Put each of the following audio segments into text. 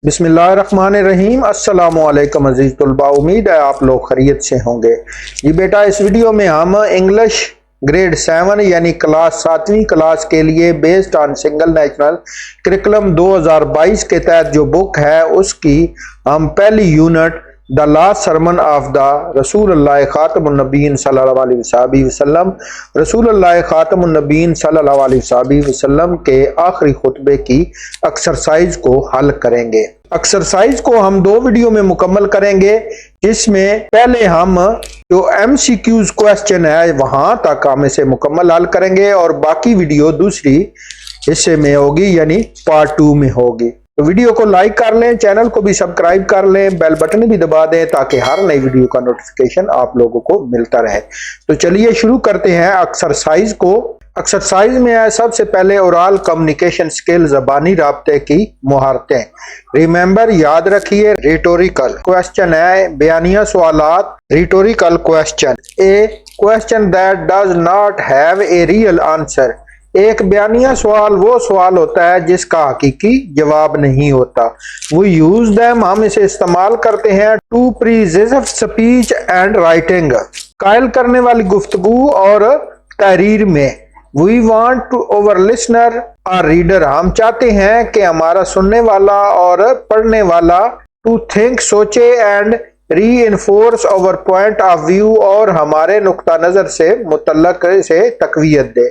बिस्मिल्लाहिर्रहमानिर्रहीम। अस्सलाम वालेकुम अजीज तलबा, उम्मीद है आप लोग खैरियत से होंगे। जी बेटा, इस वीडियो में हम इंग्लिश ग्रेड 7 यानी क्लास 7वीं क्लास के लिए based on single national curriculum 2022 के तहत जो बुक है उसकी हम पहली unit the last sermon of the रसूलुल्लाह खातमुन नबीय्यीन सल्लल्लाहु अलैहि वसल्लम रसूलुल्लाह खातमुन नबीय्यीन सल्लल्लाहु अलैहि वसल्लम के आखिरी खुतबे की एक्सरसाइज को हल करेंगे। एक्सरसाइज को हम 2 वीडियो में मुकम्मल करेंगे, जिसमें पहले हम जो MCQs क्वेश्चन है वहां तक हम इसे मुकम्मल हल करेंगे और बाकी वीडियो दूसरी हिस्से में होगी यानी पार्ट 2 में होगी। तो वीडियो को लाइक कर लें, चैनल को भी सब्सक्राइब कर लें, बेल बटन भी दबा दें ताकि हर नई वीडियो का नोटिफिकेशन आप लोगों को मिलता रहे। तो चलिए शुरू करते हैं एक्सरसाइज को। एक्सरसाइज में है सबसे पहले ओरल कम्युनिकेशन स्किल, ज़बानी राब्ते की मुहारतें। रिमेंबर, याद रखिए, रिटोरिकल क्वेश्चन है, बयानिया सवालात। Rhetorical question a question that does not have a real answer. एक बयानिया सवाल वो सवाल होता है जिसका हकीकी जवाब नहीं होता। वो यूज दैम, हम इसे इस्तेमाल करते हैं to preserve speech and writing, कायल करने वाली गुफ्तगू और तहरीर में। We want to our listener और रीडर, हम चाहते हैं कि हमारा सुनने वाला और पढ़ने वाला टू थिंक, सोचे, and re enforce over point of view, और हमारे नुक्ता नजर से मुतल्लक से तकवीयत दे।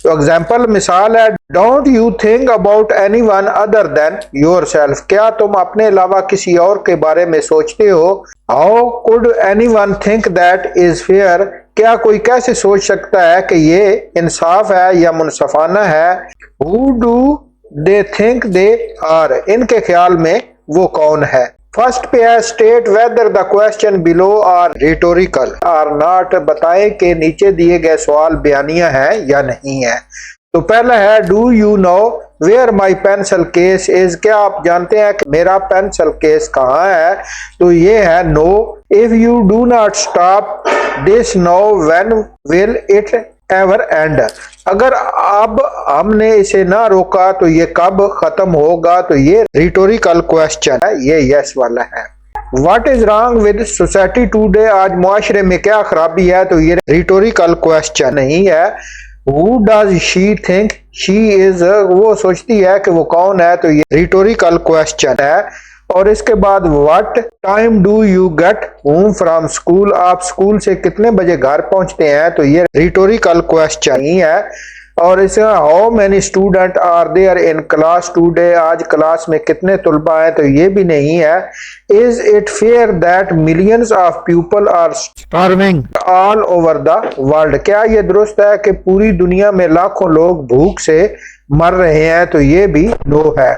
तो एग्जाम्पल, मिसाल है, don't you think about any one other than your self. क्या तुम अपने अलावा किसी और के बारे में सोचते हो? How could any one think that is fair. क्या कोई कैसे सोच सकता है कि ये इंसाफ है या मुनसफाना है? Who do they think they are, इनके ख्याल में वो कौन है? फर्स्ट पे है, state whether the question below are rhetorical or not, बताएं कि नीचे दिए गए सवाल बयानिया है या नहीं है। तो पहला है, do you know where my pencil case is, क्या आप जानते हैं कि मेरा पेंसिल केस कहाँ है? तो ये है no. If you do not stop this now when will it ever end, अगर अब हमने इसे ना रोका तो ये कब खत्म होगा? तो ये रिटोरिकल क्वेश्चन है, ये यस वाला है। What is wrong with society today, आज मुआशरे में क्या खराबी है? तो ये रिटोरिकल क्वेश्चन नहीं है। Who does she think she is, वो सोचती है कि वो कौन है? तो ये रिटोरिकल क्वेश्चन है। और इसके बाद what time do you get home from school, आप स्कूल से कितने बजे घर पहुंचते हैं? तो ये रिटोरिकल क्वेश्चन ही है। और इसका how many student are there in class today, आज क्लास में कितने तुलबा हैं? तो ये भी नहीं है। Is it fair that millions of people are starving all over the world, क्या ये दुरुस्त है कि पूरी दुनिया में लाखों लोग भूख से मर रहे हैं? तो ये भी नो है।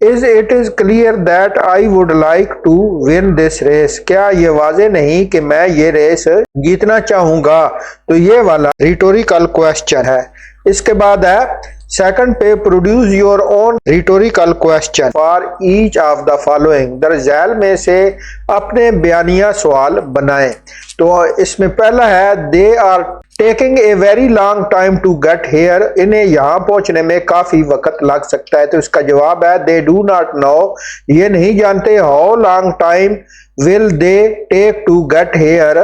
Is it is clear that I would like to win this race, क्या ये वाजे नहीं कि मैं ये रेस जीतना चाहूंगा? तो ये वाला रिटोरिकल क्वेश्चन है। इसके बाद है सेकंड पे, produce your own rhetorical question for each of the following, दरअसल में से अपने बयानिया सवाल बनाएं। तो इसमें पहला है, they are taking a very long time to get here, इन्हें यहाँ पहुंचने में काफी वक्त लग सकता है। तो इसका जवाब है, दे डू नॉट नो, ये नहीं जानते। How long time will they take to get here,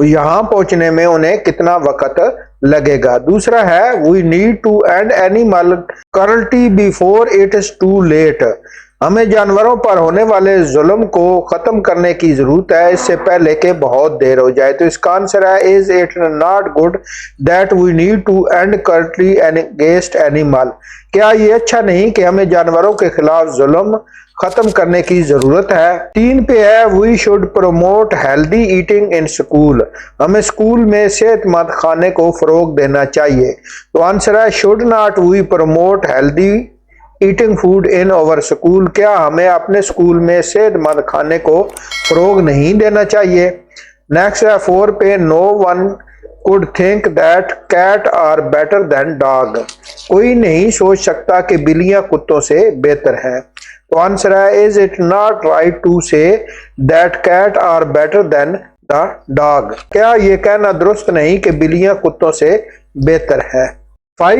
यहाँ पहुंचने में उन्हें कितना वक्त लगेगा। दूसरा है, we need to end animal cruelty before it is too late, हमें जानवरों पर होने वाले जुल्म को खत्म करने की जरूरत है इससे पहले कि बहुत देर हो जाए। तो इसका आंसर है, is it not good that we need to end cruelty against animal, क्या ये अच्छा नहीं कि हमें जानवरों के खिलाफ जुल्म खत्म करने की जरूरत है। 3 पे है, we should promote healthy eating in school, हमें स्कूल में सेहतमंद खाने को फरोग देना चाहिए। तो आंसर है, should not we promote healthy eating food in our school, क्या हमें अपने स्कूल में सेहतमंद खाने को फरोग नहीं देना चाहिए। नेक्स्ट है 4 पे, no one could think that cat are better than dog, कोई नहीं सोच सकता कि बिल्लियां कुत्तों से बेहतर हैं। तो आंसर है, is it not right to say that cat are better than the dog, क्या ये कहना दुरुस्त नहीं कि बिल्लियां कुत्तों से बेहतर है। 5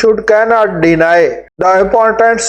should cannot deny the importance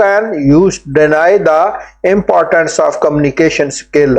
can you deny the importance of communication skill.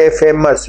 a famous.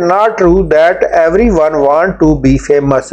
not true that everyone want to be famous.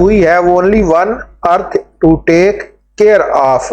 we have only one earth to take care of.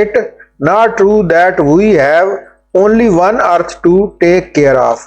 it not true that we have only one earth to take care of.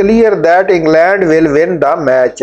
clear that England will win the match.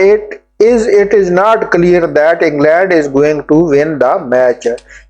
it is not clear that England is going to win the match.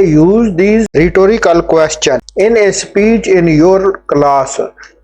use these rhetorical question in a speech in your class.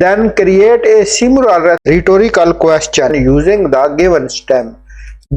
Then create a similar rhetorical question using the given stem.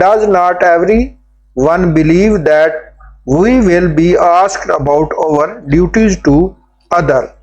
does not everyone believe that we will be asked about our duties to other.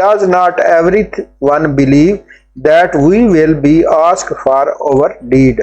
does not everyone believe that we will be asked for our deed.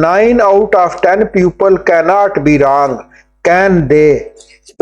9 out of 10 people cannot be wrong. Can they.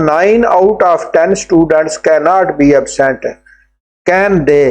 9 out of 10 students cannot be absent. Can they.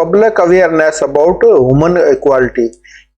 public awareness about human equality.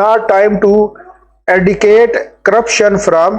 not time to eradicate corruption from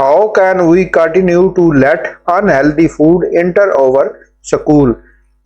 how can we continue to let unhealthy food enter our school.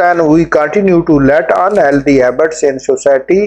can we continue to let unhealthy habits in society.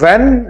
when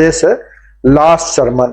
this last sermon.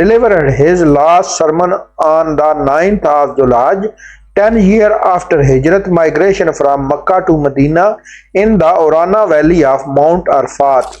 delivered his last sermon on the 9th of Dhul-Hajj 10 years after Hijrat migration from Makkah to Medina in the Urana valley of Mount Arfat.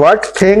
what thing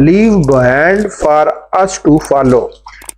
leave behind for us to follow،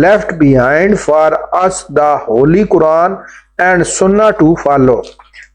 left behind for us the holy Quran and Sunnah to follow،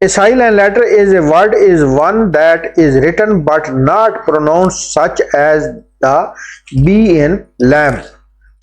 A silent letter is a word is one that is written but not pronounced such as the B in lamb،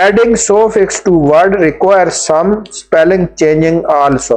Adding suffix to word requires some spelling changing also،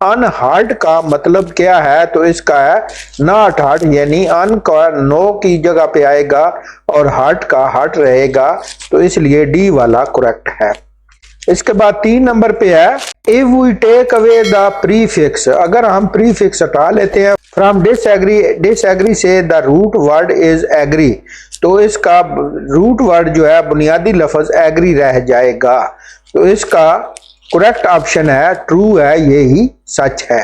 unhurt का मतलब क्या है? तो इसका है not hurt, यानी अन का no की जगह पे आएगा और हर्ट का हर्ट रहेगा, तो इसलिए डी वाला करेक्ट है। इसके बाद 3 नंबर पे है if we take away the prefix, अगर हम प्रीफिक्स हटा लेते हैं from disagree so the root word is agree, तो इसका रूट वर्ड जो है बुनियादी लफ्ज एग्री रह जाएगा, तो इसका करेक्ट ऑप्शन है ट्रू है, यही सच है।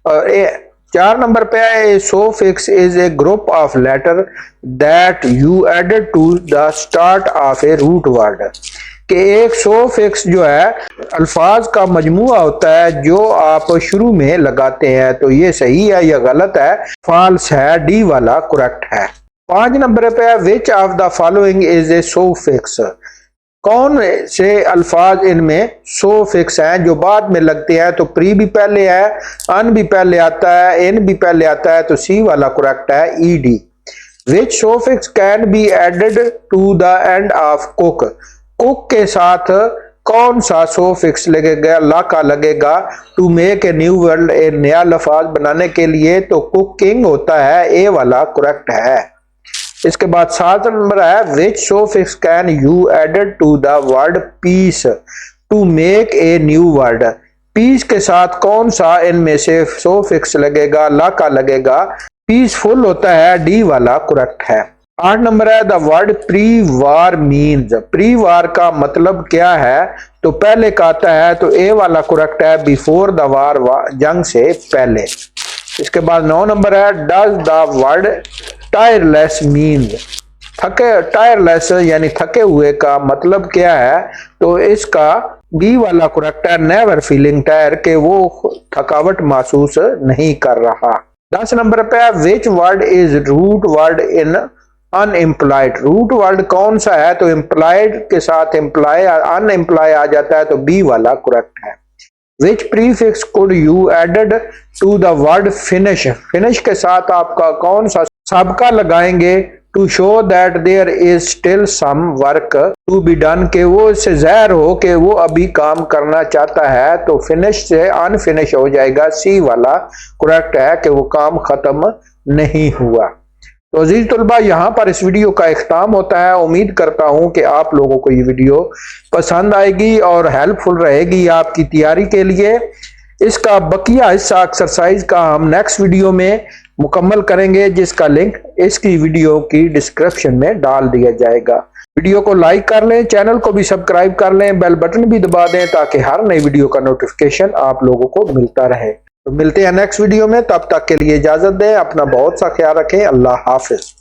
और 4 नंबर पे है suffix is a group of letter that you added to the start of a root word, कि एक सोफिक्स जो है अल्फाज का मजमुआ होता है जो आप शुरू में लगाते हैं, तो ये सही है या गलत है? फॉल्स है, डी वाला करेक्ट है। 5 नंबर पे है which of the following is a suffix, कौन से अल्फाज इनमें सोफिक्स हैं जो बाद में लगते हैं? तो प्री भी पहले है, अन भी पहले आता है, इन भी पहले आता है, तो सी वाला करेक्ट है, E D. Which suffix can be added to the end of cook, cook के साथ कौन सा सोफिक्स लगेगा? ला का लगेगा to make a new word, a नया लफ्ज बनाने के लिए, तो कुकिंग होता है, ए वाला करेक्ट है। इसके बाद 7 नंबर है which suffix can you added to the word peace to make a new word, peace के साथ कौन सा इनमें से सोफिक्स लगेगा? ला का लगेगा, पीसफुल होता है, डी वाला करेक्ट है। 8 नंबर है the word prewar means, prewar का मतलब क्या है? तो पहले का आता है, तो ए वाला करेक्ट है, बिफोर द वार, जंग से पहले। इसके बाद 9 नंबर है does the word tireless means, tireless यानी थके हुए का मतलब क्या है? तो इसका बी वाला करेक्ट है, नेवर फीलिंग टायर, के वो थकावट महसूस नहीं कर रहा। 10 नंबर पे है which word is root word in unemployed, root word कौन सा है? तो एम्प्लॉयड के साथ एम्प्लॉय अनएम्प्लॉय आ जाता है, तो बी वाला करेक्ट है। Which prefix could you added to the word finish, finish के साथ आपका कौन सा सबका लगाएंगे to show that there is still some work to be done, के वो इससे ज़ाहिर हो कि वो अभी काम करना चाहता है, तो फिनिश से अनफिनिश हो जाएगा, सी वाला करेक्ट है कि वो काम खत्म नहीं हुआ। तो अजीज तलबा, यहाँ पर इस वीडियो का इख्ताम होता है। उम्मीद करता हूँ कि आप लोगों को ये वीडियो पसंद आएगी और हेल्पफुल रहेगी आपकी तैयारी के लिए। इसका बकिया हिस्सा एक्सरसाइज का हम नेक्स्ट वीडियो में मुकम्मल करेंगे, जिसका लिंक इसकी वीडियो की डिस्क्रिप्शन में डाल दिया जाएगा। वीडियो को लाइक कर लें, चैनल को भी सब्सक्राइब कर लें, बेल बटन भी दबा दें ताकि हर नई वीडियो का नोटिफिकेशन आप लोगों को मिलता रहे। तो मिलते हैं नेक्स्ट वीडियो में, तब तक के लिए इजाजत दें, अपना बहुत सा ख्याल रखें, अल्लाह हाफिज।